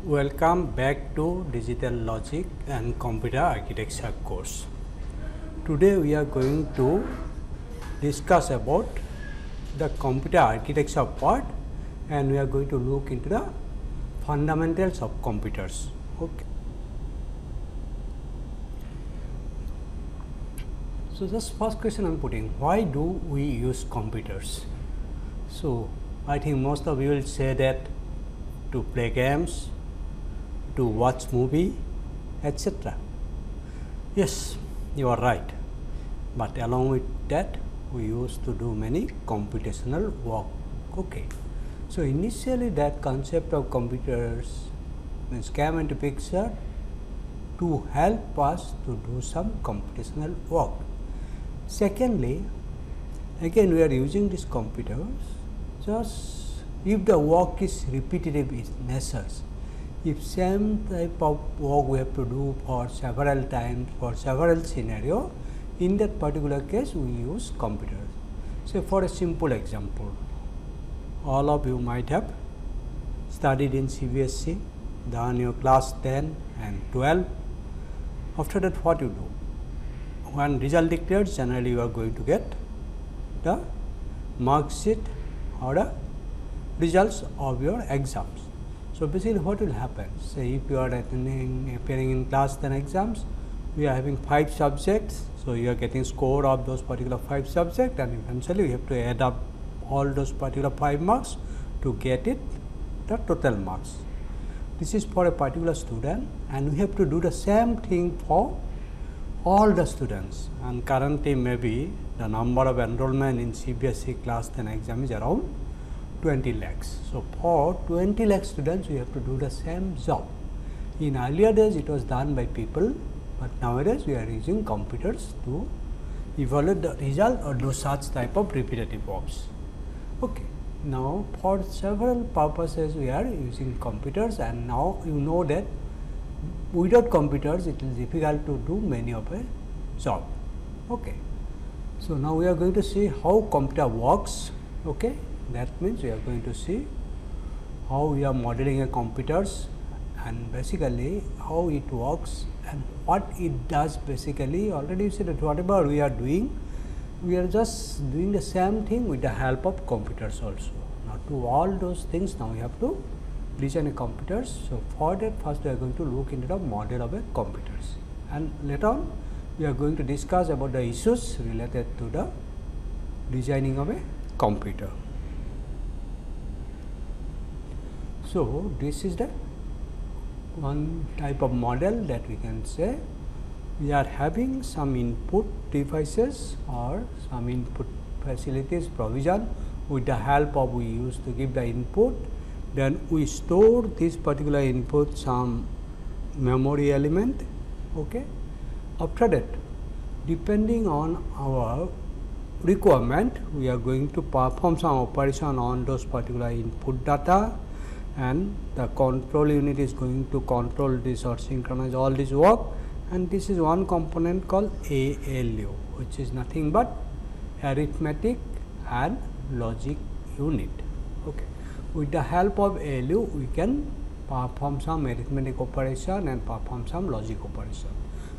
Welcome back to Digital Logic and Computer Architecture course. Today we are going to discuss about the computer architecture part, and we are going to look into the fundamentals of computers. Okay. So just first question I am putting, why do we use computers? So I think most of you will say that to play games, to watch movie, etc. Yes, you are right, but along with that we used to do many computational work. Okay, so initially that concept of computers came into picture to help us to do some computational work. Secondly, again we are using these computers just if the work is repetitive in nature. If same type of work we have to do for several times for several scenario, in that particular case we use computers. So for a simple example, all of you might have studied in CBSE, done your class 10 and 12. After that what you do? When result declares, generally you are going to get the mark sheet or the results of your exams. So basically what will happen, say if you are appearing in class 10 exams, we are having 5 subjects, so you are getting score of those particular 5 subjects, and eventually you have to add up all those particular 5 marks to get it the total marks. This is for a particular student, and we have to do the same thing for all the students, and currently maybe the number of enrollment in CBSE class 10 exam is around 20 lakhs. So for 20 lakh students we have to do the same job. In earlier days it was done by people, but nowadays we are using computers to evaluate the result or do such type of repetitive works. Okay. Now for several purposes we are using computers, and now you know that without computers it is difficult to do many of a job. Okay. So now we are going to see how computer works. Okay. That means we are going to see how we are modeling a computers and basically how it works and what it does. Basically already you said that whatever we are doing, we are just doing the same thing with the help of computers also. Now to all those things now we have to design a computers. So for that first we are going to look into the model of a computers, and later on we are going to discuss about the issues related to the designing of a computer. So this is the one type of model that we can say we are having some input devices or some input facilities provision. With the help of we used to give the input, then we store this particular input some memory element. Okay. After that, depending on our requirement, we are going to perform some operation on those particular input data, and the control unit is going to control this or synchronize all this work, and this is one component called ALU, which is nothing but arithmetic and logic unit. Okay. With the help of ALU we can perform some arithmetic operation and perform some logic operation.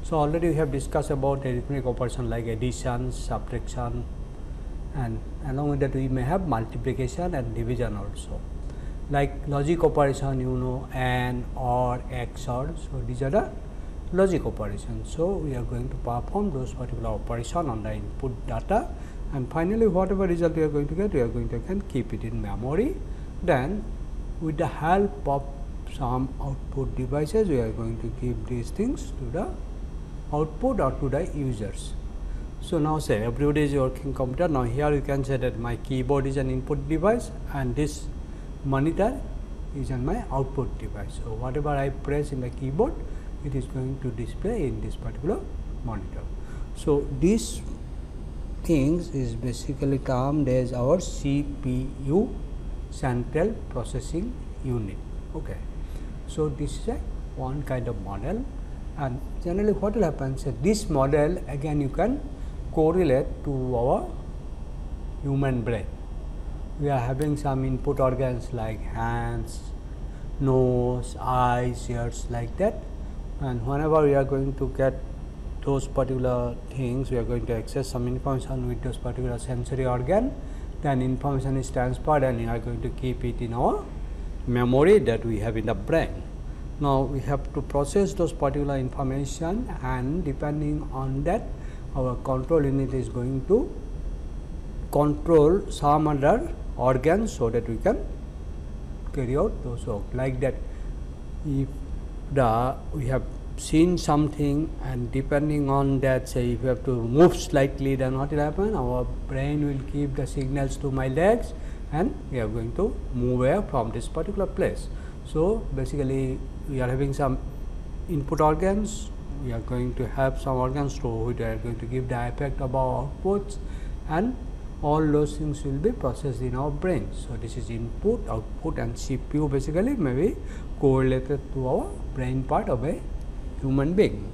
So already we have discussed about arithmetic operation like addition, subtraction, and along with that we may have multiplication and division also. Like logic operation, you know, AND, OR, XOR. So these are the logic operations. So we are going to perform those particular operation on the input data, and finally whatever result we are going to get, we are going to again keep it in memory. Then with the help of some output devices we are going to give these things to the output or to the users. So now say everybody is working computer. Now here you can say that my keyboard is an input device and this monitor is on my output device. So whatever I press in the keyboard, it is going to display in this particular monitor. So these things is basically termed as our CPU, central processing unit. Okay. So this is a one kind of model, and generally what will happen, so this model again you can correlate to our human brain. We are having some input organs like hands, nose, eyes, ears, like that. And whenever we are going to get those particular things, we are going to access some information with those particular sensory organ, then information is transferred and we are going to keep it in our memory that we have in the brain. Now, we have to process those particular information, and depending on that our control unit is going to control some other organs, so that we can carry out those work. Like that, if we have seen something, and depending on that, say if we have to move slightly, then what will happen? Our brain will give the signals to my legs and we are going to move away from this particular place. So, basically we are having some input organs, we are going to have some organs to which are going to give the effect of our outputs, and all those things will be processed in our brain. So, this is input, output, and CPU basically may be correlated to our brain part of a human being.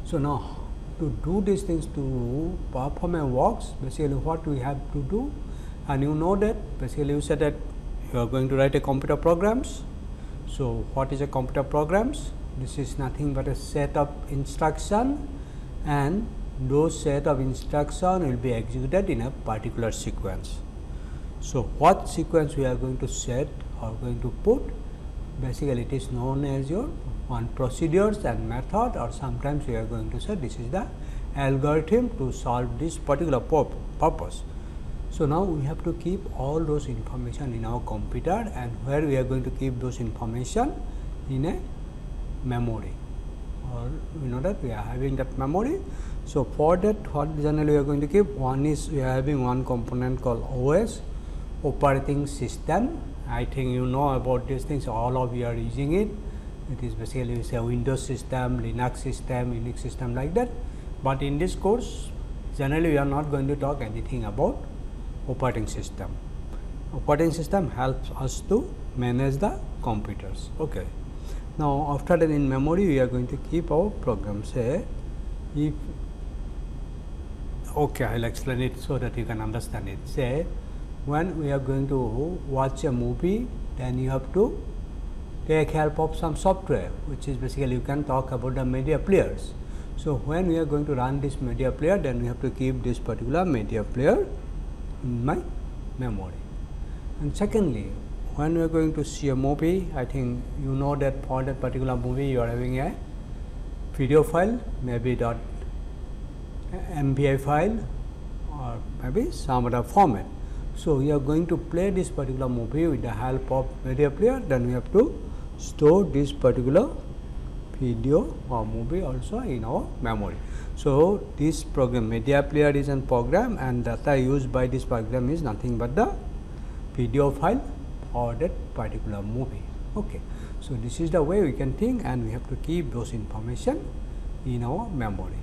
So, now to do these things, to perform a works, basically what we have to do, and you know that basically you said that you are going to write a computer programs. So, what is a computer programs? This is nothing but a set of instruction, and those set of instruction will be executed in a particular sequence. So, what sequence we are going to set or going to put, basically it is known as your one procedures and method, or sometimes we are going to say this is the algorithm to solve this particular purpose. So, now we have to keep all those information in our computer, and where we are going to keep those information in a memory, or we know that we are having that memory. So, for that what generally we are going to keep, one is we are having one component called OS, operating system. I think you know about these things, all of you are using it. It is basically we say Windows system, Linux system, Unix system, like that. But in this course generally we are not going to talk anything about operating system. Operating system helps us to manage the computers. Okay. Now, after that in memory we are going to keep our program. Say if okay, I will explain it so that you can understand it. Say when we are going to watch a movie, then you have to take help of some software, which is basically you can talk about the media players. So, when we are going to run this media player, then we have to keep this particular media player in my memory. And secondly, when we are going to see a movie, I think you know that for that particular movie you are having a video file, maybe .mvi file or maybe some other format. So, we are going to play this particular movie with the help of media player, then we have to store this particular video or movie also in our memory. So, this program media player is a program, and data used by this program is nothing but the video file or that particular movie. Okay. So, this is the way we can think, and we have to keep those information in our memory.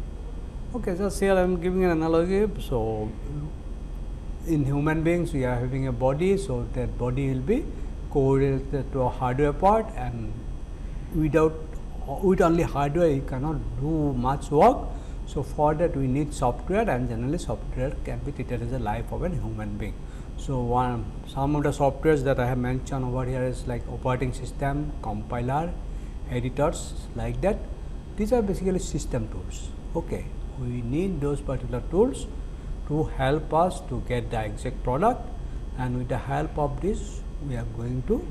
Okay, so here I am giving an analogy. So, in human beings we are having a body, so that body will be correlated to a hardware part, and with only hardware you cannot do much work. So, for that we need software, and generally software can be treated as a life of a human being. So, some of the softwares that I have mentioned over here is like operating system, compiler, editors, like that. These are basically system tools. Okay. We need those particular tools to help us to get the exact product, and with the help of this we are going to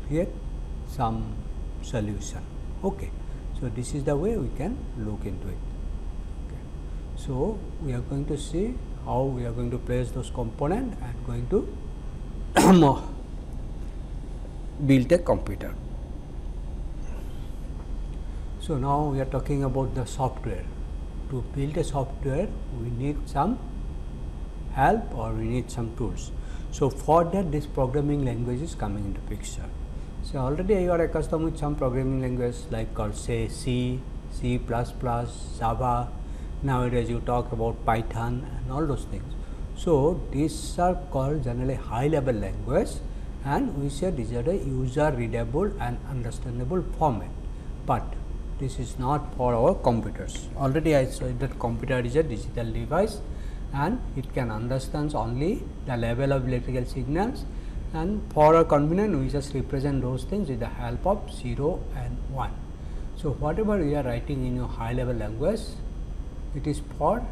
create some solution. Okay. So, this is the way we can look into it. Okay. So, we are going to see how we are going to place those components and going to build a computer. So, now we are talking about the software. To build a software we need some help, or we need some tools. So, for that this programming language is coming into picture. So, already you are accustomed with some programming language like called say C, C++, Java. Nowadays you talk about Python and all those things. So, these are called generally high level language, and we say these are the user readable and understandable format, but this is not for our computers. Already I said that computer is a digital device, and it can understand only the level of electrical signals, and for our convenience we just represent those things with the help of 0 and 1. So, whatever we are writing in your high level language, it is for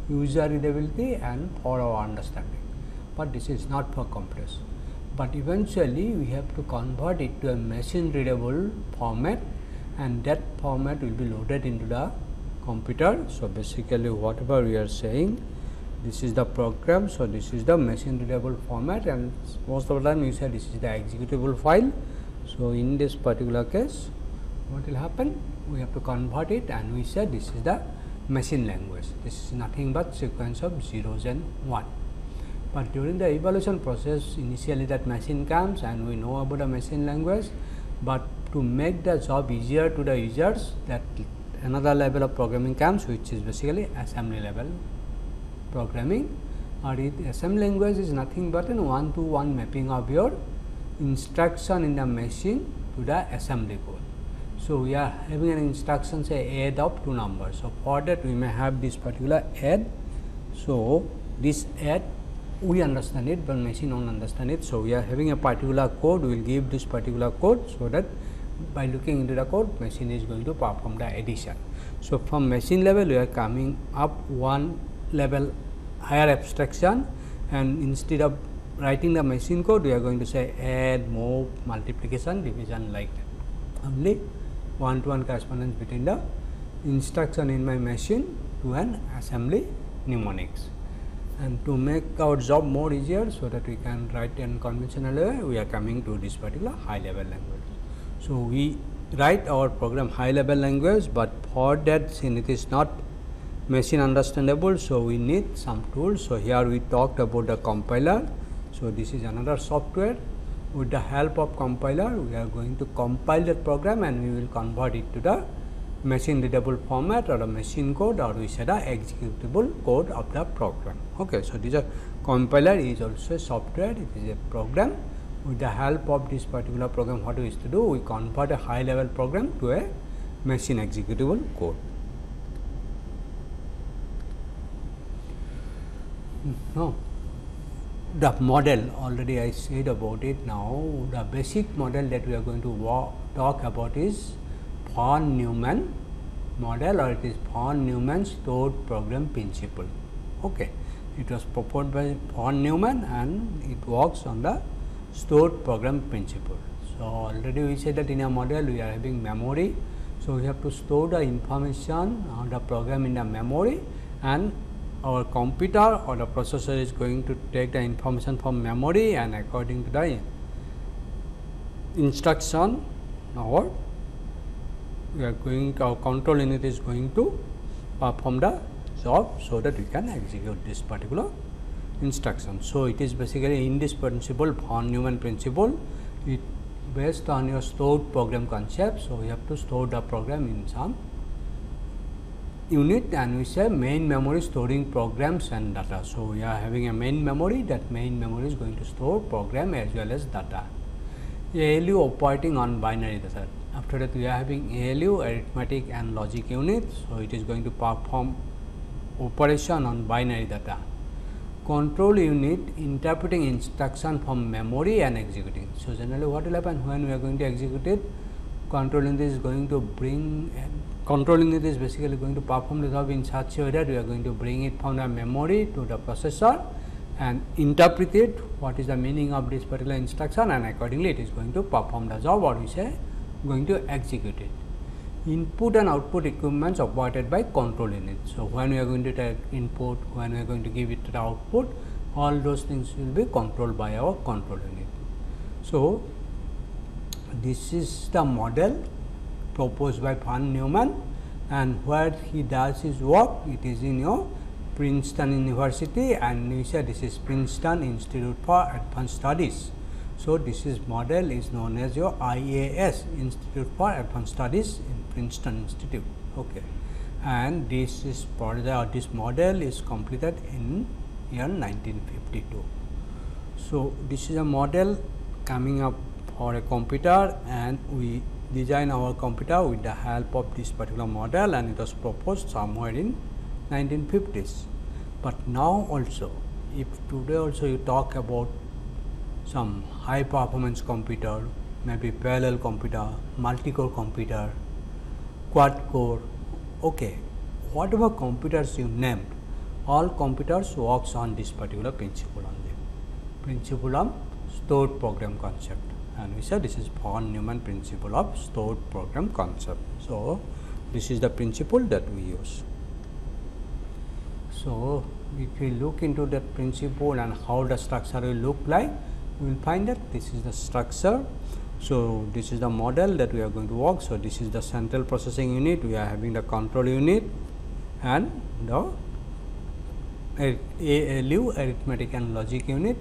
user readability and for our understanding, but this is not for computers. But eventually we have to convert it to a machine readable format, and that format will be loaded into the computer. So, basically whatever we are saying, this is the program. So, this is the machine readable format, and most of the time you say this is the executable file. So, in this particular case what will happen, we have to convert it and we say this is the machine language. This is nothing but sequence of zeros and 1. But during the evaluation process, initially that machine comes and we know about the machine language, but to make the job easier to the users, that another level of programming comes, which is basically assembly level programming. Or assembly language is nothing but an one-to-one mapping of your instruction in the machine to the assembly code. So, we are having an instruction say add of 2 numbers. So, for that we may have this particular add. So, this add we understand it, but machine won't understand it. So, we are having a particular code, we will give this particular code, so that by looking into the code, machine is going to perform the addition. So, from machine level we are coming up one level higher abstraction, and instead of writing the machine code, we are going to say add, move, multiplication, division, like that. Only one-to-one correspondence between the instruction in my machine to an assembly mnemonics. And to make our job more easier, so that we can write in conventional way, we are coming to this particular high level language. So, we write our program high level language, but for that, since it is not machine understandable, so we need some tools. So, here we talked about the compiler. So, this is another software. With the help of compiler, we are going to compile that program and we will convert it to the machine readable format or a machine code, or we say the executable code of the program. Okay. So, this compiler is also a software, it is a program. With the help of this particular program, what we used to do, we convert a high level program to a machine executable code. Now, the model, already I said about it. Now, the basic model that we are going to talk about is von Neumann model, or it is von Neumann stored program principle. Okay. It was proposed by von Neumann and it works on the stored program principle. So, already we said that in a model we are having memory. So, we have to store the information on the program in the memory, and our computer or the processor is going to take the information from memory, and according to the instruction, or we are going to, our control unit is going to perform the job, so that we can execute this particular instruction. So, it is basically in this principle, von Neumann principle, it based on your stored program concept. So, we have to store the program in some unit, and we say main memory storing programs and data. So, we are having a main memory, that main memory is going to store program as well as data. ALU operating on binary data. After that, we are having ALU, arithmetic and logic unit. So, it is going to perform operation on binary data. Control unit interpreting instruction from memory and executing. So, generally what will happen when we are going to execute it, control unit is going to bring, control unit is basically going to perform the job in such a way that we are going to bring it from the memory to the processor and interpret it, what is the meaning of this particular instruction, and accordingly it is going to perform the job, or we say going to execute it. Input and output equipments operated by control unit. So, when we are going to take input, when we are going to give it to the output, all those things will be controlled by our control unit. So, this is the model proposed by von Neumann, and where he does his work, it is in your Princeton University, and we say this is Princeton Institute for Advanced Studies. So, this is model is known as your IAS, Institute for Advanced Studies in Princeton Institute. Okay. And this is this model is completed in year 1952. So, this is a model coming up for a computer, and we design our computer with the help of this particular model, and it was proposed somewhere in 1950s. But now also, if today also you talk about some high performance computer, maybe parallel computer, multi-core computer, quad core, okay, whatever computers you named, all computers works on this particular principle only, principle of stored program concept, and we said this is von Neumann principle of stored program concept. So, this is the principle that we use. So, if we look into that principle and how the structure will look like, we will find that this is the structure. So, this is the model that we are going to work. So, this is the central processing unit, we are having the control unit and the ALU, arithmetic and logic unit,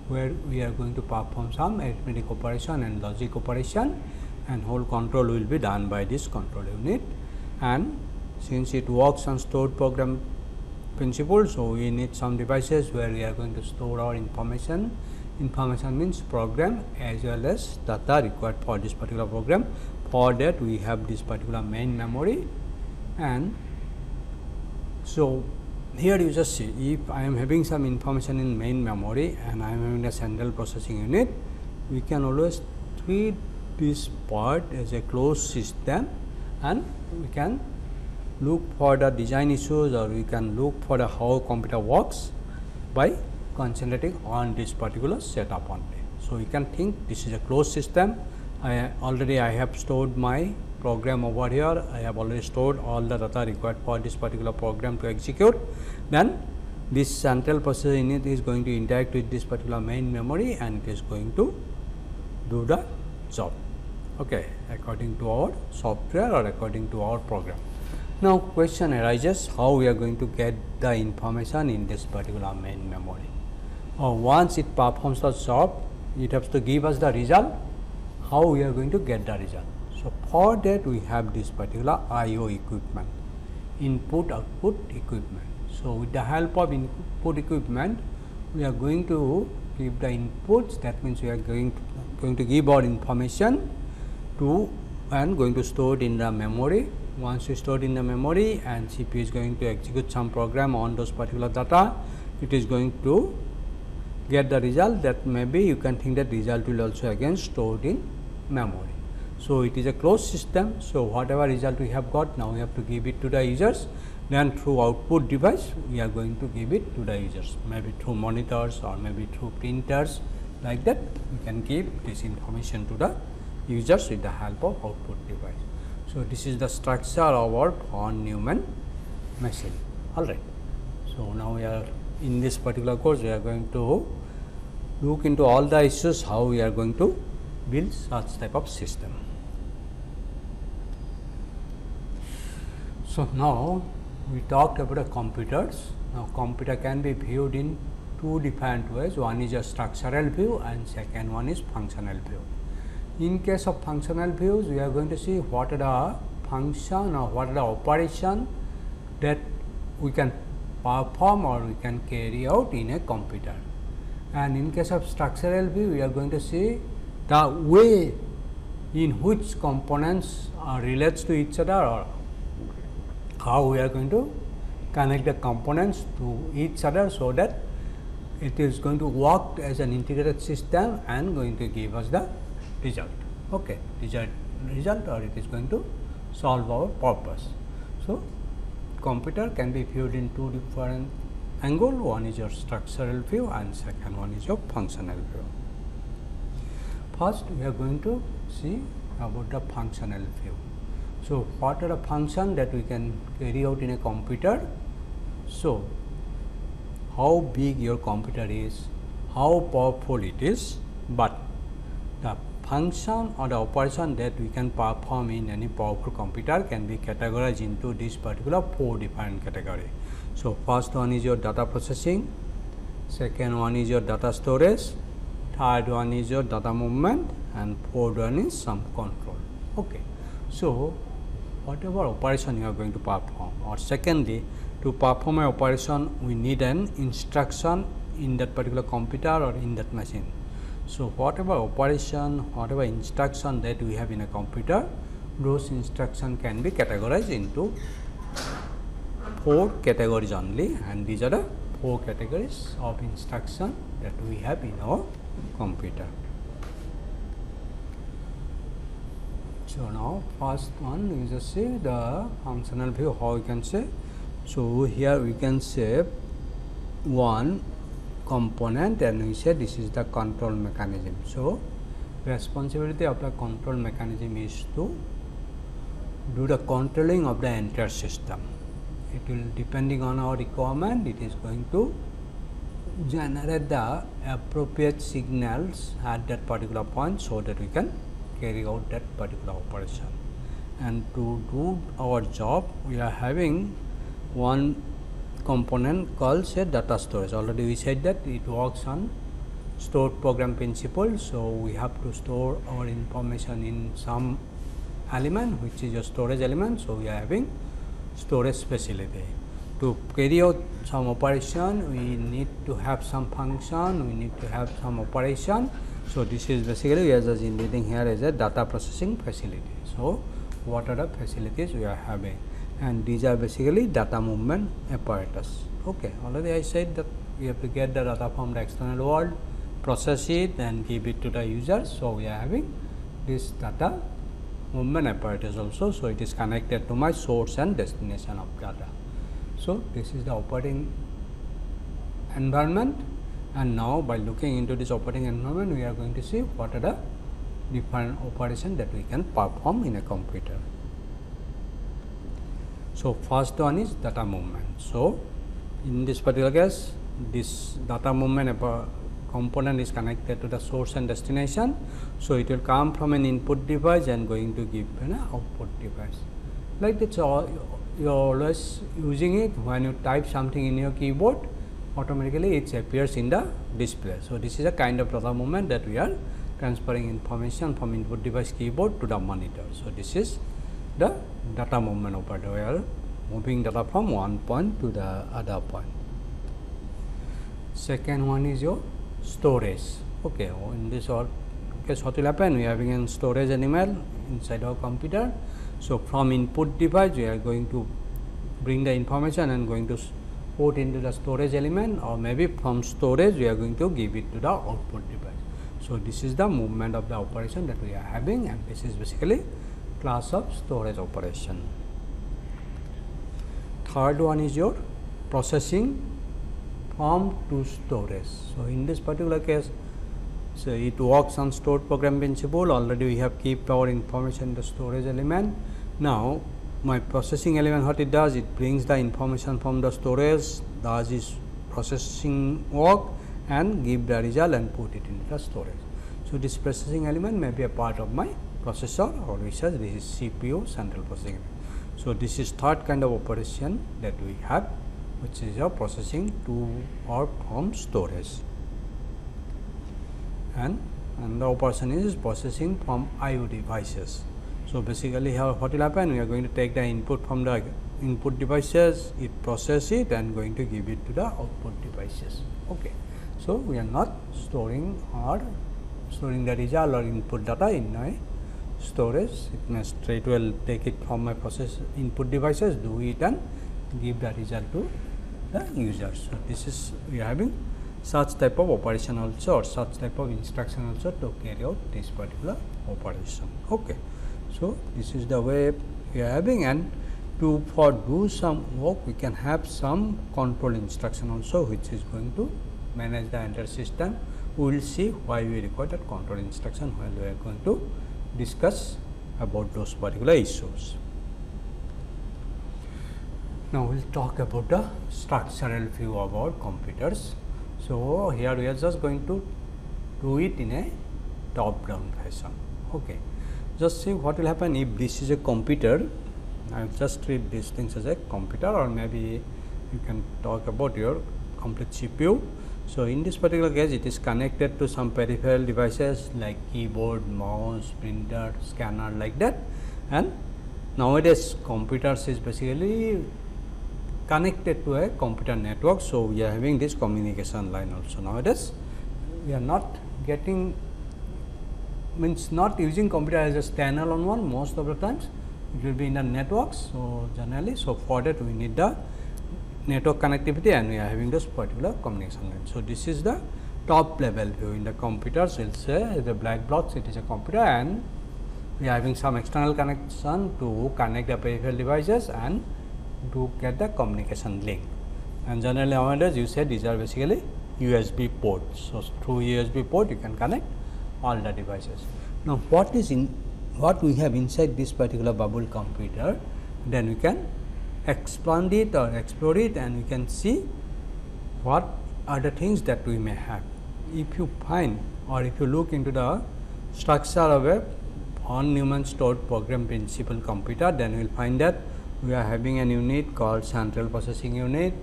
where we are going to perform some arithmetic operation and logic operation, and whole control will be done by this control unit. And since it works on stored program principle, so we need some devices where we are going to store our information. Information means program as well as data required for this particular program. For that we have this particular main memory. And so here you just see, if I am having some information in main memory and I am having a central processing unit, we can always treat this part as a closed system, and we can look for the design issues, or we can look for the how computer works by concentrating on this particular setup only. So, you can think this is a closed system. I have stored my program over here. I have already stored all the data required for this particular program to execute. Then this central processing unit is going to interact with this particular main memory, and it is going to do the job, okay, according to our software or according to our program. Now, question arises, how we are going to get the information in this particular main memory. Once it performs the job, it has to give us the result. How we are going to get the result? So, for that we have this particular I/O equipment, input output equipment. So, with the help of input equipment, we are going to give the inputs. That means we are going to give our information to and going to store it in the memory. Once we store it in the memory and CPU is going to execute some program on those particular data, it is going to get the result. That maybe you can think that result will also again stored in memory. So, it is a closed system. So, whatever result we have got, now we have to give it to the users. Then through output device we are going to give it to the users, maybe through monitors or maybe through printers, like that we can give this information to the users with the help of output device. So, this is the structure of our von Neumann machine. All right. So, now we are in this particular course, we are going to look into all the issues how we are going to build such type of system. So, now we talked about the computers. Now, computer can be viewed in two different ways. One is a structural view and second one is functional view. In case of functional views, we are going to see what are the function or what are the operation that we can perform or we can carry out in a computer. And in case of structural view, we are going to see the way in which components relates to each other, or how we are going to connect the components to each other, so that it is going to work as an integrated system and going to give us the result, okay, result, or it is going to solve our purpose. So, computer can be viewed in two different angles. One is your structural view and second one is your functional view. First, we are going to see about the functional view. So, what are the functions that we can carry out in a computer? So, how big your computer is, how powerful it is, but the function or the operation that we can perform in any powerful computer can be categorized into this particular four different categories. So, first one is your data processing, second one is your data storage, third one is your data movement, and fourth one is some control. Okay. So, whatever operation you are going to perform, or secondly, to perform an operation we need an instruction in that particular computer or in that machine. So, whatever operation, whatever instruction that we have in a computer, those instructions can be categorized into four categories only, and these are the 4 categories of instruction that we have in our computer. So now first one we just see the functional view, how we can say. So here we can say one component and we say this is the control mechanism. So responsibility of the control mechanism is to do the controlling of the entire system. It will, depending on our requirement, it is going to generate the appropriate signals at that particular point, so that we can carry out that particular operation. And to do our job, we are having one component called say data storage. Already we said that it works on stored program principle. So we have to store our information in some element which is a storage element. So we are having storage facility. To carry out some operation, we need to have some function, we need to have some operation. So this is basically we are just indicating here as a data processing facility. So what are the facilities we are having, and these are basically data movement apparatus. Okay, already I said that we have to get the data from the external world, process it and give it to the user. So we are having this data movement apparatus also. So it is connected to my source and destination of data. So this is the operating environment, and now by looking into this operating environment, we are going to see what are the different operations that we can perform in a computer. So first one is data movement. So in this particular case, this data movement component is connected to the source and destination. So it will come from an input device and going to give an output device. Like that's all, you are always using it. When you type something in your keyboard, automatically it appears in the display. So this is a kind of data movement that we are transferring information from input device keyboard to the monitor. So this is the data movement operator. We are moving data from one point to the other point. Second one is your storage. Okay, in this case what will happen, we are having a storage element inside our computer. So from input device we are going to bring the information and going to put into the storage element, or maybe from storage we are going to give it to the output device. So this is the movement of the operation that we are having, and this is basically class of storage operation. Third one is your processing from to storage. So in this particular case, so it works on stored program principle. Already we have keep our information in the storage element. Now my processing element, what it does, it brings the information from the storage, does its processing work and give the result and put it into the storage. So this processing element may be a part of my processor, or we say this is CPU, central processing element. So this is third kind of operation that we have, which is your processing to or from storage. And the operation is processing from I/O devices. So basically here what will happen, we are going to take the input from the input devices, it process it and going to give it to the output devices. Okay. So we are not storing the result or input data in my storage. It may straight well take it from my process input devices, do it and give the result to the user. So this is, we are having such type of operation also, or such type of instruction also to carry out this particular operation. Okay. So this is the way we are having, and to for do some work we can have some control instruction also, which is going to manage the entire system. We will see why we require that control instruction while we are going to discuss about those particular issues. Now we will talk about the structural view about computers. So here we are just going to do it in a top down fashion. Okay. Just see what will happen if this is a computer. I will just treat these things as a computer, or maybe you can talk about your complete CPU. So in this particular case, it is connected to some peripheral devices like keyboard, mouse, printer, scanner, like that. And nowadays computers is basically connected to a computer network. So we are having this communication line also. Nowadays we are not getting, means not using computer as a standalone one. Most of the times it will be in the networks. So generally, so for that we need the network connectivity and we are having this particular communication line. So, this is the top level view. In the computers we will say the black box, it is a computer and we are having some external connection to connect the peripheral devices and to get the communication link. And generally nowadays you say these are basically USB ports. So, through USB port you can connect all the devices. Now, what we have inside this particular bubble computer, then we can expand it or explore it and we can see what are the things that we may have. If you find or if you look into the structure of a von Neumann stored program principal computer, then we will find that we are having an unit called central processing unit.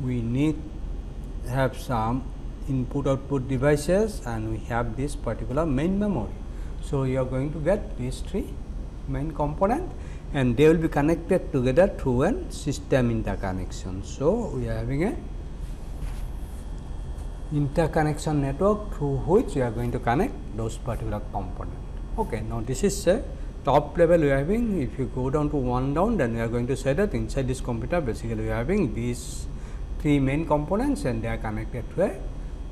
We need have some input output devices and we have this particular main memory. So, you are going to get these three main components and they will be connected together through a system interconnection. So, we are having a interconnection network through which we are going to connect those particular components. Okay. Now, this is a top level we are having. If you go down to one down, then we are going to say that inside this computer basically we are having these three main components and they are connected to a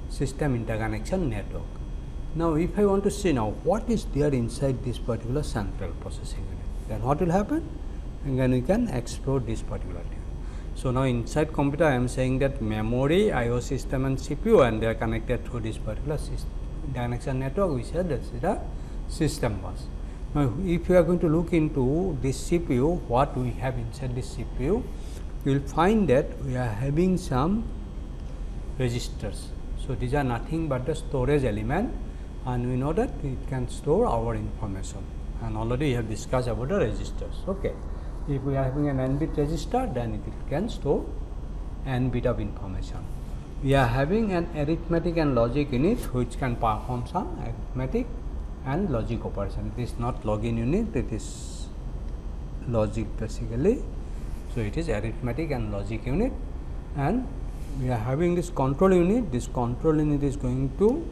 system interconnection network. Now, if I want to see now what is there inside this particular central processing unit, then what will happen? And then we can explore this particular thing. So, now inside computer I am saying that memory, IO system and CPU and they are connected through this particular interconnection network. We said that is the system bus. Now, if you are going to look into this CPU, what we have inside this CPU, you will find that we are having some registers. So, these are nothing but the storage element and we know that it can store our information and already we have discussed about the registers. Okay. If we are having an n bit register, then it can store n bit of information. We are having an arithmetic and logic unit which can perform some arithmetic and logic operation. It is not login unit, it is logic basically. So, it is arithmetic and logic unit and we are having this control unit. This control unit is going to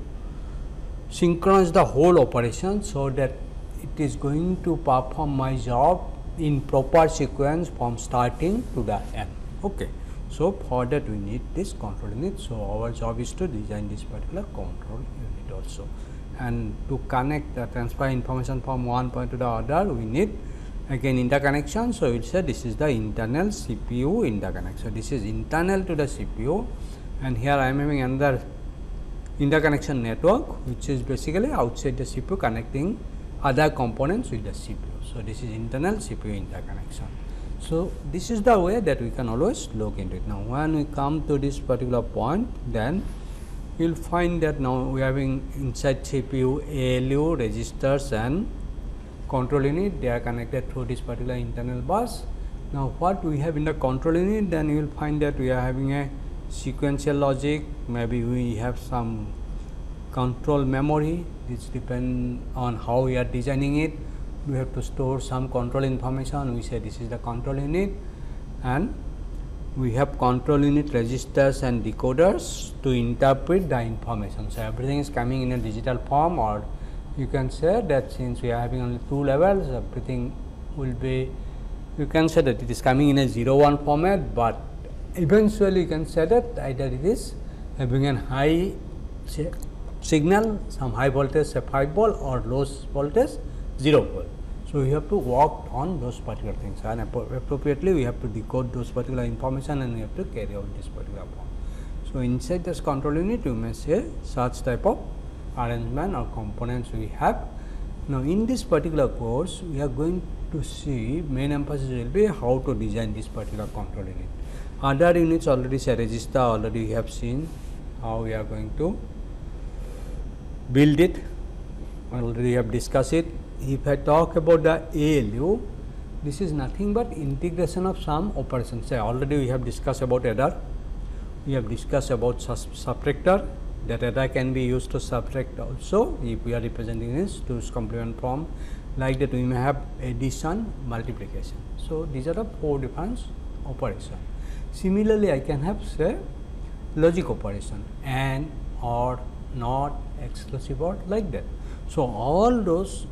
synchronize the whole operation, so that it is going to perform my job in proper sequence from starting to the end. Okay. So, for that we need this control unit. So, our job is to design this particular control unit also, and to connect the transfer information from one point to the other we need again interconnection. So, it said this is the internal CPU interconnection. So, this is internal to the CPU and here I am having another interconnection network which is basically outside the CPU connecting other components with the CPU. So, this is internal CPU interconnection. So, this is the way that we can always look into it. Now, when we come to this particular point, then you will find that now we are having inside CPU ALU, registers and control unit, they are connected through this particular internal bus. Now, what we have in the control unit, then you will find that we are having a sequential logic, maybe we have some control memory, which depend on how we are designing it. We have to store some control information, we say this is the control unit, and we have control unit registers and decoders to interpret the information. So, everything is coming in a digital form, or you can say that since we are having only two levels, everything will be, you can say that it is coming in a 0-1 format, but eventually you can say that either it is having a high signal, some high voltage say 5 volt or low voltage 0 volt. So, we have to work on those particular things and appropriately we have to decode those particular information and we have to carry out this particular form. So, inside this control unit you may say such type of arrangement or components we have. Now, in this particular course we are going to see main emphasis will be how to design this particular control unit. Other units already say register, already we have seen how we are going to build it, already we have discussed it. If I talk about the ALU, this is nothing but integration of some operations. Say already we have discussed about adder, we have discussed about subtractor, that adder can be used to subtract also if we are representing this to its complement form, like that we may have addition, multiplication. So, these are the 4 different operations. Similarly, I can have say logic operation and, or, not, exclusive or, like that. So, all those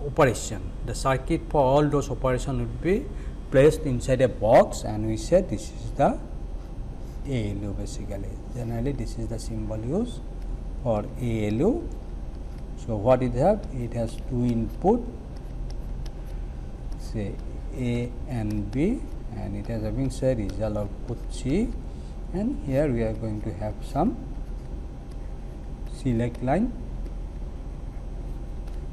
operation, the circuit for all those operation would be placed inside a box, and we said this is the ALU basically. Generally this is the symbol used for ALU. So what it have? It has two input, say A and B, and it has having say result output C, and here we are going to have some select line.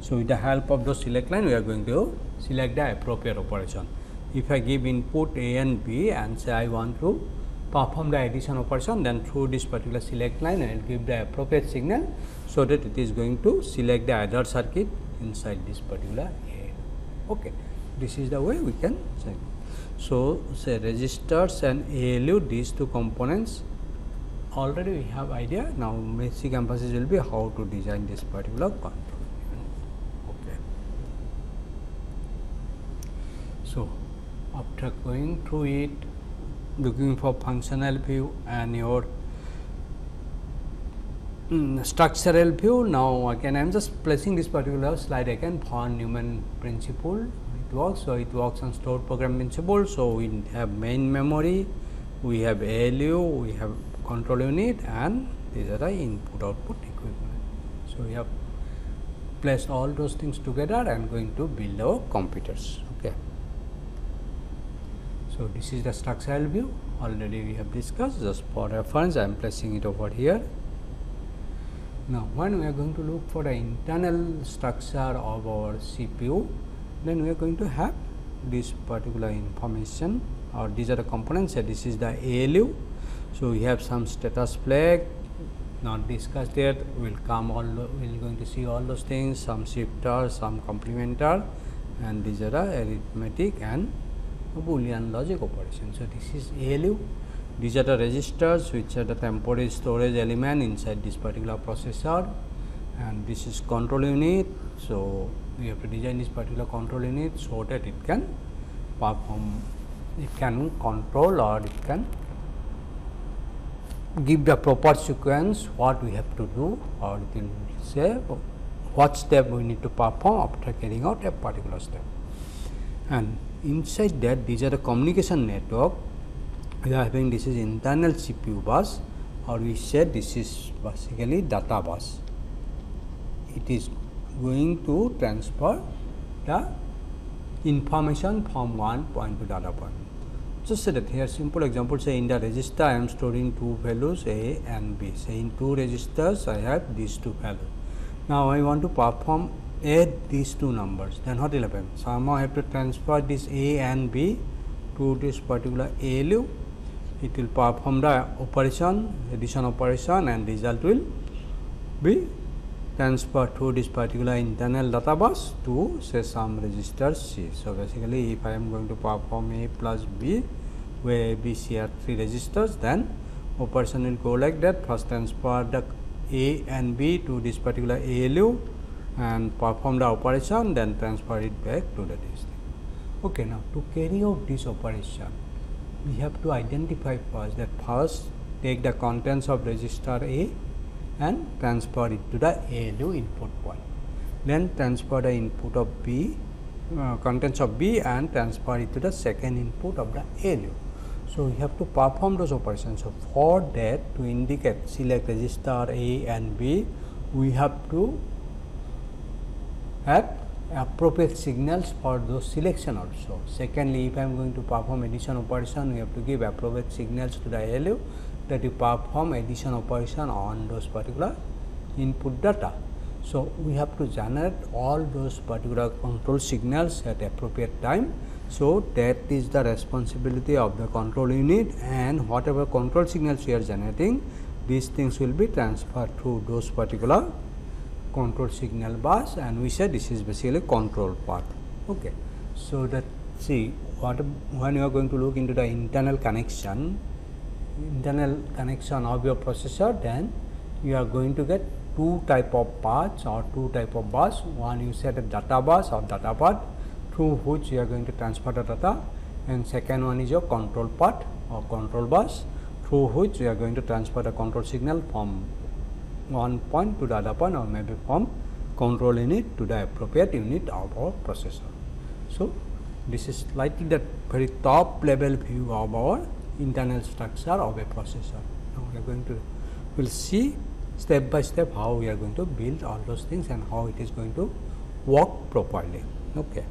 So with the help of those select line, we are going to select the appropriate operation. If I give input A and B and say I want to perform the addition operation, then through this particular select line I will give the appropriate signal, so that it is going to select the other circuit inside this particular area. Okay, this is the way we can check. So say resistors and ALU, these two components already we have idea. Now basic emphasis will be how to design this particular control. Okay. So after going through it, looking for functional view and your structural view, now again I am just placing this particular slide again for Neumann principle. It works. So it works on stored program principle. So we have main memory, we have ALU, we have control unit, and these are the input output equipment. So we have placed all those things together and going to build our computers. Okay. So this is the structural view, already we have discussed. Just for reference I am placing it over here. Now when we are going to look for the internal structure of our CPU, then we are going to have this particular information, or these are the components. This is the ALU. So we have some status flag, not discussed yet. We'll going to see all those things, some shifter, some complementer, and these are the arithmetic and Boolean logic operation. So this is ALU. These are the registers, which are the temporary storage element inside this particular processor, and this is control unit. So we have to design this particular control unit so that it can perform, it can control, or it can give the proper sequence what we have to do, or it will say what step we need to perform after carrying out a particular step. And inside that, these are the communication network. We are having, this is internal CPU bus, or we said this is basically data bus. It is going to transfer the information from one point to the other point. Just say that here, simple example, say in the register I am storing two values A and B. Say in two registers I have these two values. Now I want to perform add these two numbers, then what will happen? Somehow I have to transfer this A and B to this particular ALU. It will perform the operation, addition operation, and result will be transferred through this particular internal data bus to say some register C. So basically if I am going to perform A plus B, where A, B, C are three registers, then operation will go like that. First transfer the A and B to this particular ALU and perform the operation, then transfer it back to the disk. Okay, now to carry out this operation, we have to identify first that first take the contents of register A and transfer it to the ALU input point. Then transfer the input of B, contents of B, and transfer it to the second input of the ALU. So we have to perform those operations. So for that, to indicate select register A and B, we have to have appropriate signals for those selection also. Secondly, if I am going to perform addition operation, we have to give appropriate signals to the ALU that you perform addition operation on those particular input data. So we have to generate all those particular control signals at appropriate time. So that is the responsibility of the control unit, and whatever control signals we are generating, these things will be transferred through those particular control signal bus, and we said this is basically control part. Okay. So that, see, when you are going to look into the internal connection of your processor, then you are going to get two type of parts or two type of bus. One, you said a data bus or data part through which you are going to transfer the data, and second one is your control part or control bus through which you are going to transfer the control signal from one point to the other point, or maybe from control unit to the appropriate unit of our processor. So this is slightly the very top level view of our internal structure of a processor. Now we are going to, we'll see step by step how we are going to build all those things and how it is going to work properly. Okay.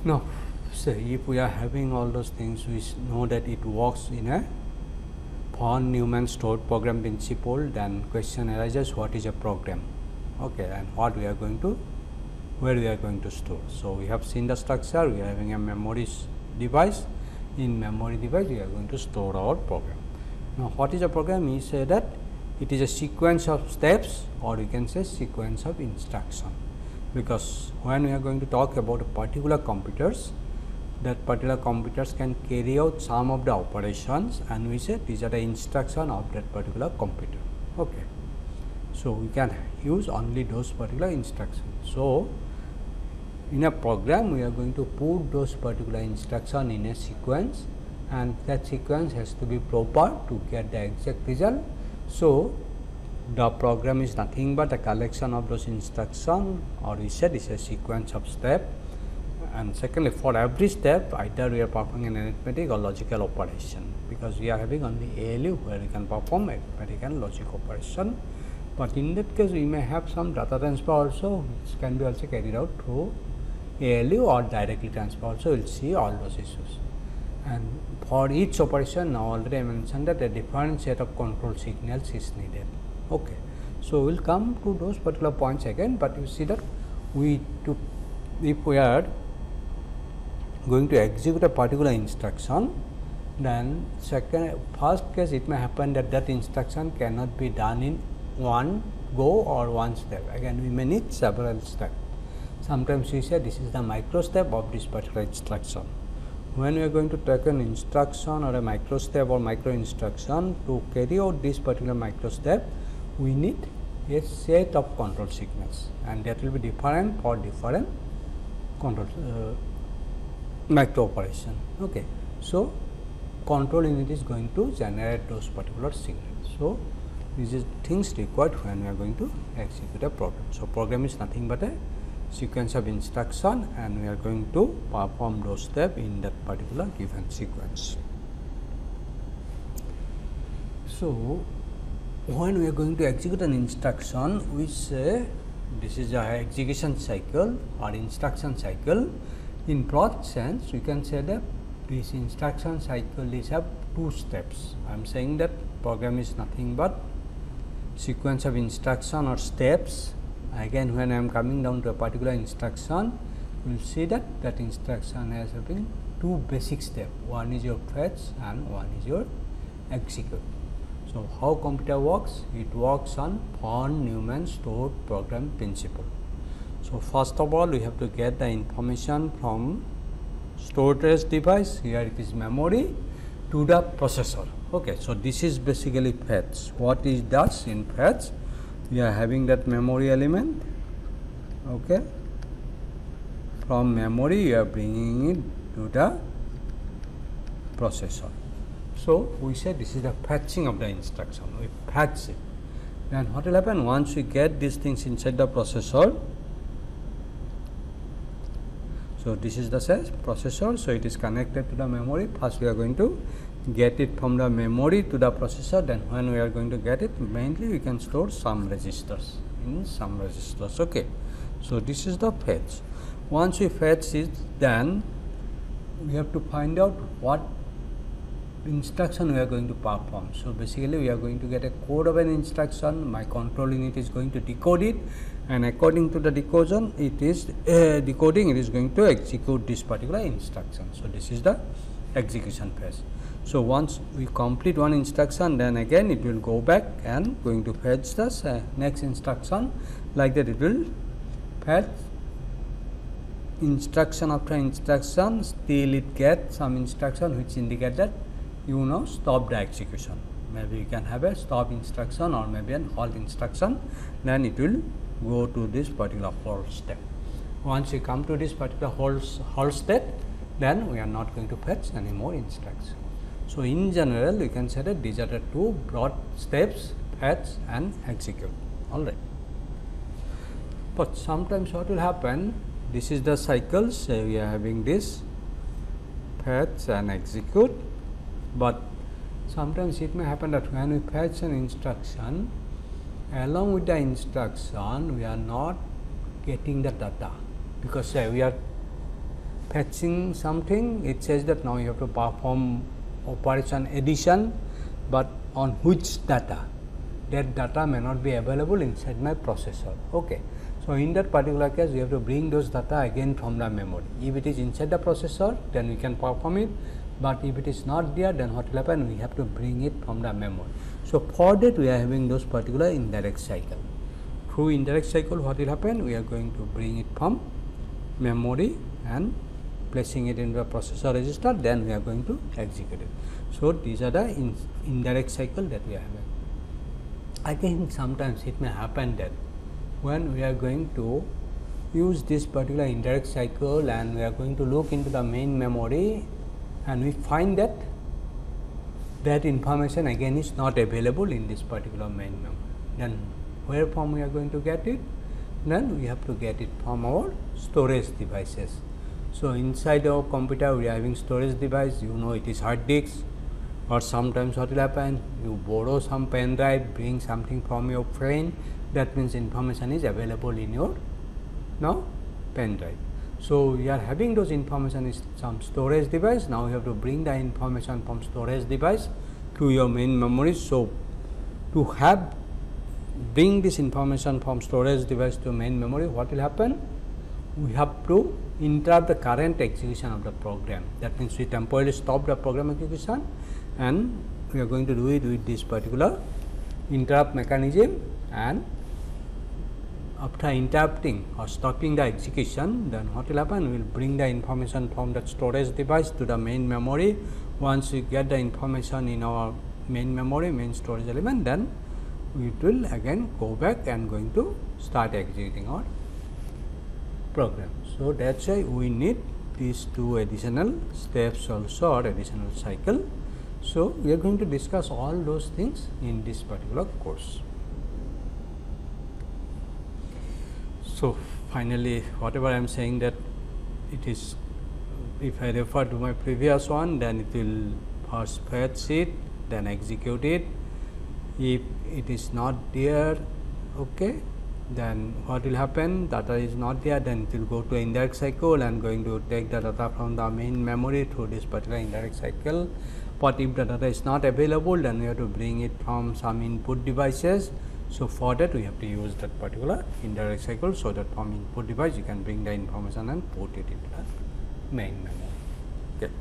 Now, say if we are having all those things, we know that it works in a von Neumann stored program principle, then question arises, what is a program? Okay, and what we are going to, where we are going to store. So we have seen the structure, we are having a memory device. In memory device, we are going to store our program. Now, what is a program? We say that it is a sequence of steps, or we can say sequence of instruction, because when we are going to talk about a particular computers, that particular computers can carry out some of the operations, and we say these are the instruction of that particular computer. Okay. So we can use only those particular instructions. So in a program, we are going to put those particular instruction in a sequence, and that sequence has to be proper to get the exact result. So the program is nothing but a collection of those instructions, or we said it's a sequence of steps. And secondly, for every step, either we are performing an arithmetic or logical operation, because we are having only ALU where we can perform arithmetic and logic operation. But in that case, we may have some data transfer also, which can be also carried out through ALU or directly transfer also. We will see all those issues. And for each operation, now already I mentioned that a different set of control signals is needed. Okay. So we will come to those particular points again, but you see that if we are going to execute a particular instruction, then first case it may happen that that instruction cannot be done in one go or one step. Again, we may need several steps. Sometimes we say this is the micro step of this particular instruction. When we are going to take an instruction or a micro step or micro instruction, to carry out this particular micro step, we need a set of control signals, and that will be different for different control micro operation. Okay. So control unit is going to generate those particular signals. So these are things required when we are going to execute a program. So program is nothing but a sequence of instruction, and we are going to perform those steps in that particular given sequence. So when we are going to execute an instruction, we say this is a execution cycle or instruction cycle. In broad sense, we can say that this instruction cycle is have two steps. I am saying that program is nothing but sequence of instruction or steps. Again, when I am coming down to a particular instruction, we will see that that instruction has having two basic steps. One is your fetch and one is your execute. So how computer works? It works on von Neumann stored program principle. So first of all, we have to get the information from storage device, here it is memory, to the processor. Okay. So this is basically fetch. What it does in fetch? We are having that memory element. Okay. From memory, you are bringing it to the processor. So we say this is the fetching of the instruction. We fetch it. Then what will happen once we get these things inside the processor? So this is the processor. So it is connected to the memory. First we are going to get it from the memory to the processor. Then when we are going to get it, mainly we can store some registers in some registers. Okay. So this is the fetch. Once we fetch it, then we have to find out what instruction we are going to perform. So basically we are going to get a code of an instruction. My control unit is going to decode it, and according to the decoding, it is going to execute this particular instruction. So this is the execution phase. So once we complete one instruction, then again it will go back and going to fetch the next instruction. Like that, it will fetch instruction after instruction till it gets some instruction which indicate that stop the execution. Maybe you can have a stop instruction or maybe an halt instruction, then it will go to this particular halt step. Once we come to this particular halt step, then we are not going to fetch any more instructions. So in general, we can say that these are the two broad steps, fetch and execute. All right. But sometimes what will happen, this is the cycle. So we are having this fetch and execute, but sometimes it may happen that when we fetch an instruction, along with the instruction we are not getting the data, because we are fetching something, it says that now you have to perform operation addition, but on which data? That data may not be available inside my processor. Okay. So, in that particular case, we have to bring those data again from the memory. If it is inside the processor, then we can perform it, but if it is not there, then what will happen? We have to bring it from the memory. So, for that we are having those particular indirect cycle. Through indirect cycle, what will happen? We are going to bring it from memory and placing it in the processor register, then we are going to execute it. So, these are the indirect cycle that we are having. Again, sometimes it may happen that when we are going to use this particular indirect cycle and we are going to look into the main memory, and we find that that information again is not available in this particular main memory, then where from we are going to get it? Then we have to get it from our storage devices. So, inside our computer we are having storage device, you know, it is hard disk, or sometimes what will happen, you borrow some pen drive, bring something from your friend, that means information is available in your now pen drive. So, we are having those information is some storage device, now you have to bring the information from storage device to your main memory. So, to bring this information from storage device to main memory, what will happen? We have to interrupt the current execution of the program. That means we temporarily stop the program execution, and we are going to do it with this particular interrupt mechanism, and after interrupting or stopping the execution, then what will happen? We will bring the information from the storage device to the main memory. Once we get the information in our main memory, main storage element, then we will again go back and going to start executing our program. So, that is why we need these two additional steps also, or additional cycle. So, we are going to discuss all those things in this particular course. So, finally, whatever I am saying, that it is, if I refer to my previous one, then it will first fetch it, then execute it. If it is not there, okay, then what will happen? Data is not there, then it will go to indirect cycle and going to take the data from the main memory through this particular indirect cycle. But if the data is not available, then we have to bring it from some input devices. So, for that we have to use that particular indirect cycle, so that from input device you can bring the information and put it into the main memory. Okay.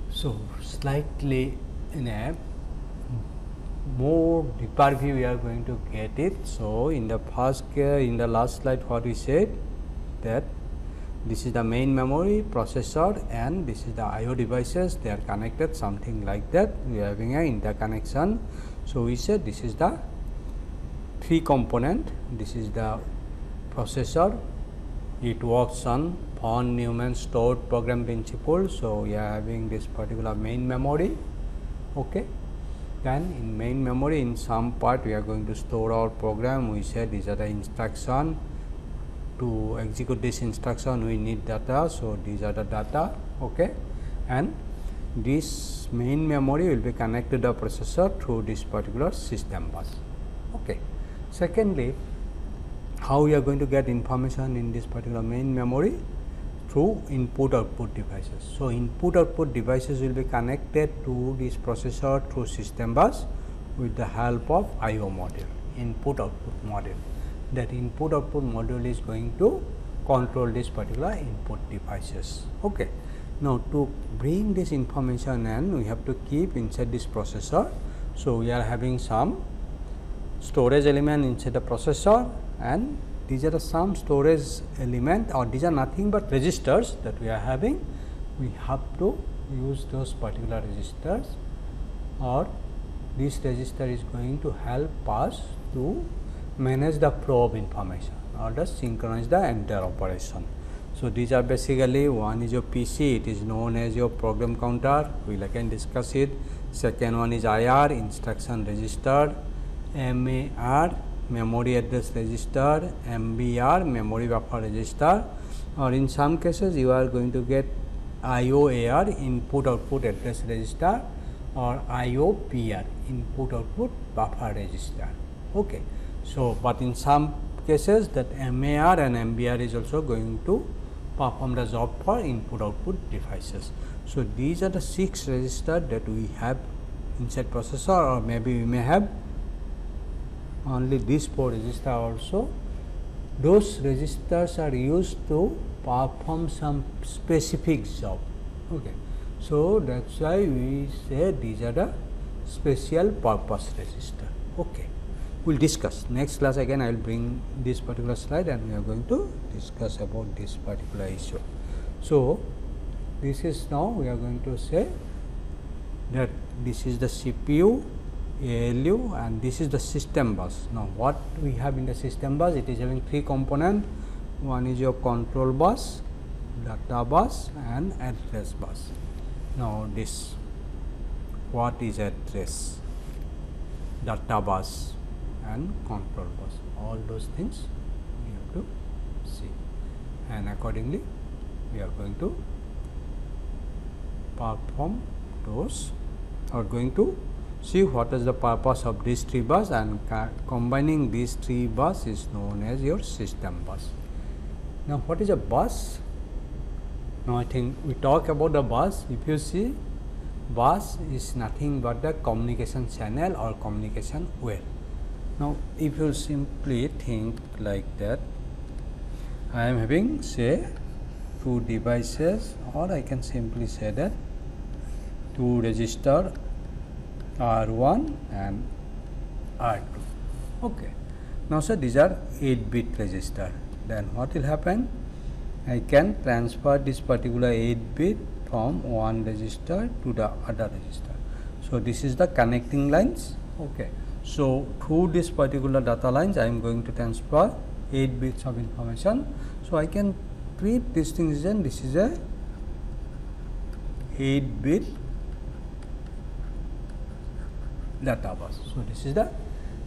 So, slightly in a more deeper view we are going to get it. So, in the last slide what we said, that this is the main memory, processor, and this is the IO devices, they are connected, something like that, we are having an interconnection. So, we said this is the three component, this is the processor, it works on von Neumann stored program principle. So, we are having this particular main memory. Okay. Then in main memory, in some part we are going to store our program. We said these are the instruction. To execute this instruction we need data. So, these are the data. Okay. And this main memory will be connected to the processor through this particular system bus. Okay. Secondly, how we are going to get information in this particular main memory? Through input output devices. So, input output devices will be connected to this processor through system bus with the help of IO module, input output module. That input output module is going to control this particular input devices. Okay. Now, to bring this information, and we have to keep inside this processor. So, we are having some storage element inside the processor, and these are some storage element, or these are nothing but registers that we are having. We have to use those particular registers, or this register is going to help us to manage the flow of information or the synchronize the entire operation. So, these are basically, one is your PC, it is known as your program counter, we will again discuss it. Second one is IR, instruction register, MAR, memory address register, MBR, memory buffer register, or in some cases you are going to get IOAR, input output address register, or IOPR, input output buffer register. Okay. So, but in some cases that MAR and MBR is also going to perform the job for input output devices. So, these are the 6 registers that we have inside processor, or maybe we may have only these 4 registers also. Those registers are used to perform some specific job. Okay. So, that is why we say these are the special purpose register. Okay. We will discuss next class. Again I will bring this particular slide and we are going to discuss about this particular issue. So, this is now we are going to say that this is the CPU, ALU, and this is the system bus. Now, what we have in the system bus, it is having 3 components. One is your control bus, data bus, and address bus. Now, this what is address, data bus, and control bus, all those things we have to see, and accordingly we are going to perform those, or going to see what is the purpose of these 3 bus, and combining these 3 bus is known as your system bus. Now, what is a bus? Now, I think we talk about the bus. If you see, bus is nothing but the communication channel or communication wire. Now, if you simply think like that, I am having say 2 devices, or I can simply say that 2 register R1 and R2. Okay. Now, sir, these are 8-bit register. Then what will happen? I can transfer this particular 8-bit from one register to the other register. So, this is the connecting lines. Okay. So, through this particular data lines I am going to transfer 8 bits of information. So, I can treat this thing as this is a 8-bit data bus. So, this is the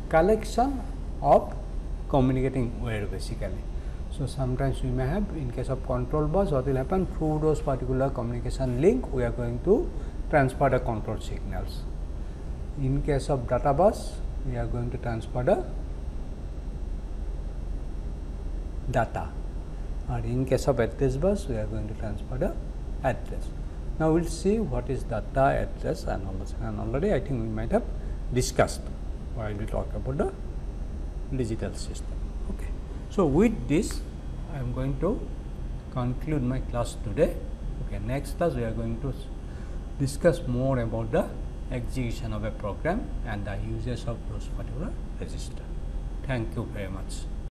collection of communicating wire basically. So, sometimes we may have, in case of control bus, what will happen, through those particular communication link we are going to transfer the control signals. In case of data bus, we are going to transfer the data, or in case of address bus, we are going to transfer the address. Now, we will see what is data, address, and all this, and already I think we might have discussed while we talk about the digital system. Okay. So, with this I am going to conclude my class today. Okay. Next class we are going to discuss more about the execution of a program and the uses of those particular register. Thank you very much.